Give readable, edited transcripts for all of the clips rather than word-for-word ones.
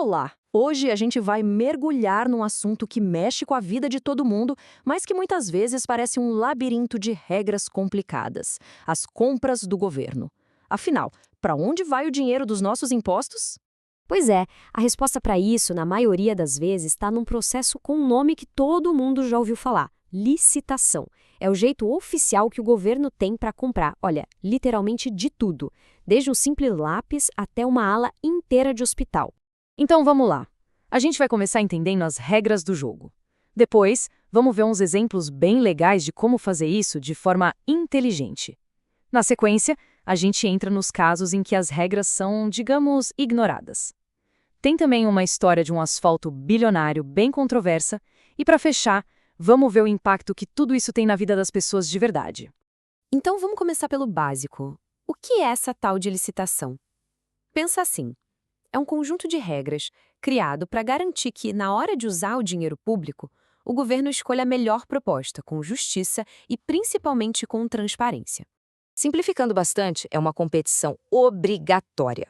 Olá! Hoje a gente vai mergulhar num assunto que mexe com a vida de todo mundo, mas que muitas vezes parece um labirinto de regras complicadas: as compras do governo. Afinal, para onde vai o dinheiro dos nossos impostos? Pois é, a resposta para isso, na maioria das vezes, está num processo com um nome que todo mundo já ouviu falar: licitação. É o jeito oficial que o governo tem para comprar, olha, literalmente de tudo, desde um simples lápis até uma ala inteira de hospital. Então vamos lá. A gente vai começar entendendo as regras do jogo. Depois, vamos ver uns exemplos bem legais de como fazer isso de forma inteligente. Na sequência, a gente entra nos casos em que as regras são, digamos, ignoradas. Tem também uma história de um asfalto bilionário bem controversa. E para fechar, vamos ver o impacto que tudo isso tem na vida das pessoas de verdade. Então vamos começar pelo básico. O que é essa tal de licitação? Pensa assim. É um conjunto de regras criado para garantir que, na hora de usar o dinheiro público, o governo escolha a melhor proposta, com justiça e principalmente com transparência. Simplificando bastante, é uma competição obrigatória.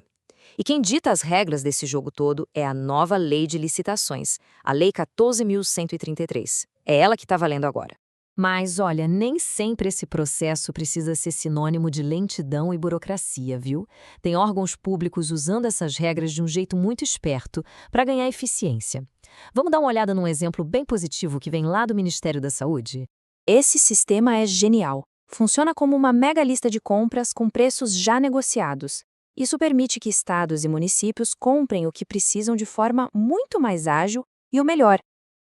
E quem dita as regras desse jogo todo é a nova Lei de Licitações, a Lei 14.133. É ela que está valendo agora. Mas, olha, nem sempre esse processo precisa ser sinônimo de lentidão e burocracia, viu? Tem órgãos públicos usando essas regras de um jeito muito esperto para ganhar eficiência. Vamos dar uma olhada num exemplo bem positivo que vem lá do Ministério da Saúde? Esse sistema é genial. Funciona como uma mega lista de compras com preços já negociados. Isso permite que estados e municípios comprem o que precisam de forma muito mais ágil e o melhor,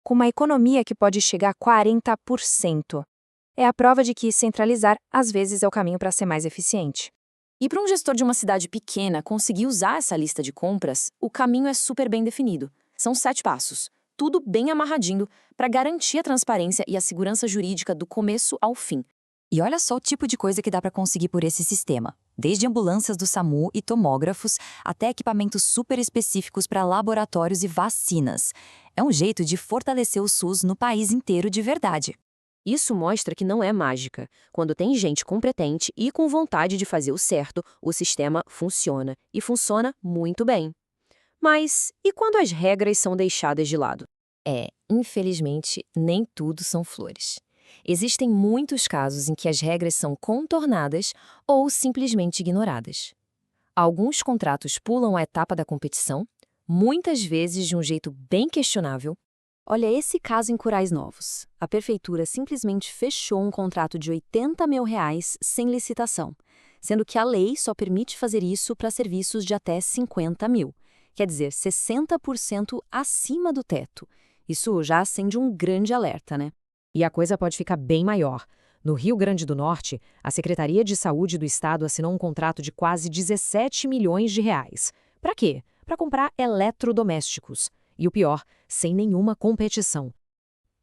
com uma economia que pode chegar a 40%. É a prova de que centralizar, às vezes, é o caminho para ser mais eficiente. E para um gestor de uma cidade pequena conseguir usar essa lista de compras, o caminho é super bem definido. São 7 passos, tudo bem amarradinho para garantir a transparência e a segurança jurídica do começo ao fim. E olha só o tipo de coisa que dá para conseguir por esse sistema. Desde ambulâncias do SAMU e tomógrafos, até equipamentos super específicos para laboratórios e vacinas. É um jeito de fortalecer o SUS no país inteiro de verdade. Isso mostra que não é mágica. Quando tem gente competente e com vontade de fazer o certo, o sistema funciona. E funciona muito bem. Mas e quando as regras são deixadas de lado? Infelizmente, nem tudo são flores. Existem muitos casos em que as regras são contornadas ou simplesmente ignoradas. Alguns contratos pulam a etapa da competição, muitas vezes de um jeito bem questionável. Olha esse caso em Curais Novos. A prefeitura simplesmente fechou um contrato de R$ 80 mil sem licitação, sendo que a lei só permite fazer isso para serviços de até 50 mil, quer dizer, 60% acima do teto. Isso já acende um grande alerta, né? E a coisa pode ficar bem maior. No Rio Grande do Norte, a Secretaria de Saúde do Estado assinou um contrato de quase 17 milhões de reais. Para quê? Para comprar eletrodomésticos. E o pior, sem nenhuma competição.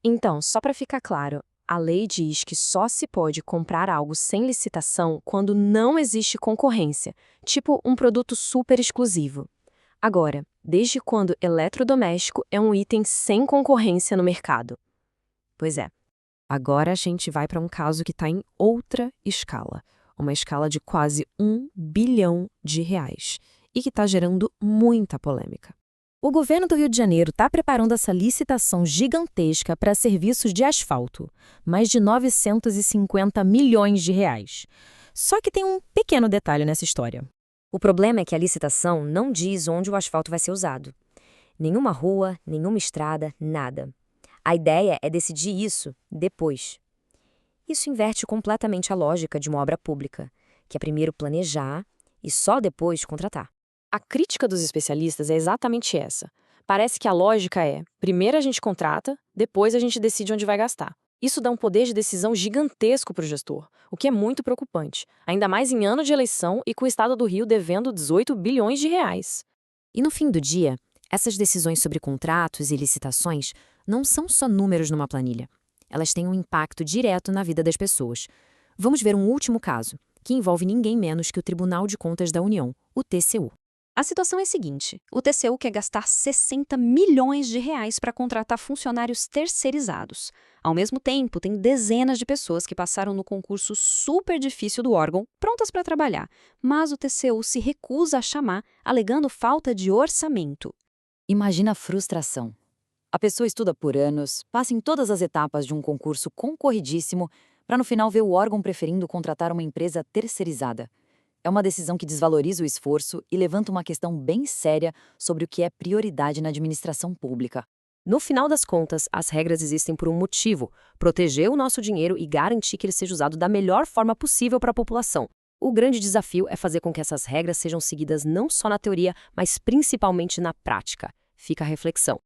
Então, só para ficar claro, a lei diz que só se pode comprar algo sem licitação quando não existe concorrência, tipo um produto super exclusivo. Agora, desde quando eletrodoméstico é um item sem concorrência no mercado? Pois é. Agora a gente vai para um caso que está em outra escala. Uma escala de quase R$ 1 bilhão e que está gerando muita polêmica. O governo do Rio de Janeiro está preparando essa licitação gigantesca para serviços de asfalto, mais de 950 milhões de reais. Só que tem um pequeno detalhe nessa história. O problema é que a licitação não diz onde o asfalto vai ser usado. Nenhuma rua, nenhuma estrada, nada. A ideia é decidir isso depois. Isso inverte completamente a lógica de uma obra pública, que é primeiro planejar e só depois contratar. A crítica dos especialistas é exatamente essa. Parece que a lógica é, primeiro a gente contrata, depois a gente decide onde vai gastar. Isso dá um poder de decisão gigantesco para o gestor, o que é muito preocupante, ainda mais em ano de eleição e com o estado do Rio devendo 18 bilhões de reais. E no fim do dia, essas decisões sobre contratos e licitações não são só números numa planilha. Elas têm um impacto direto na vida das pessoas. Vamos ver um último caso, que envolve ninguém menos que o Tribunal de Contas da União, o TCU. A situação é a seguinte: o TCU quer gastar 60 milhões de reais para contratar funcionários terceirizados. Ao mesmo tempo, tem dezenas de pessoas que passaram no concurso super difícil do órgão, prontas para trabalhar, mas o TCU se recusa a chamar, alegando falta de orçamento. Imagina a frustração. A pessoa estuda por anos, passa em todas as etapas de um concurso concorridíssimo, para no final ver o órgão preferindo contratar uma empresa terceirizada. É uma decisão que desvaloriza o esforço e levanta uma questão bem séria sobre o que é prioridade na administração pública. No final das contas, as regras existem por um motivo: proteger o nosso dinheiro e garantir que ele seja usado da melhor forma possível para a população. O grande desafio é fazer com que essas regras sejam seguidas não só na teoria, mas principalmente na prática. Fica a reflexão.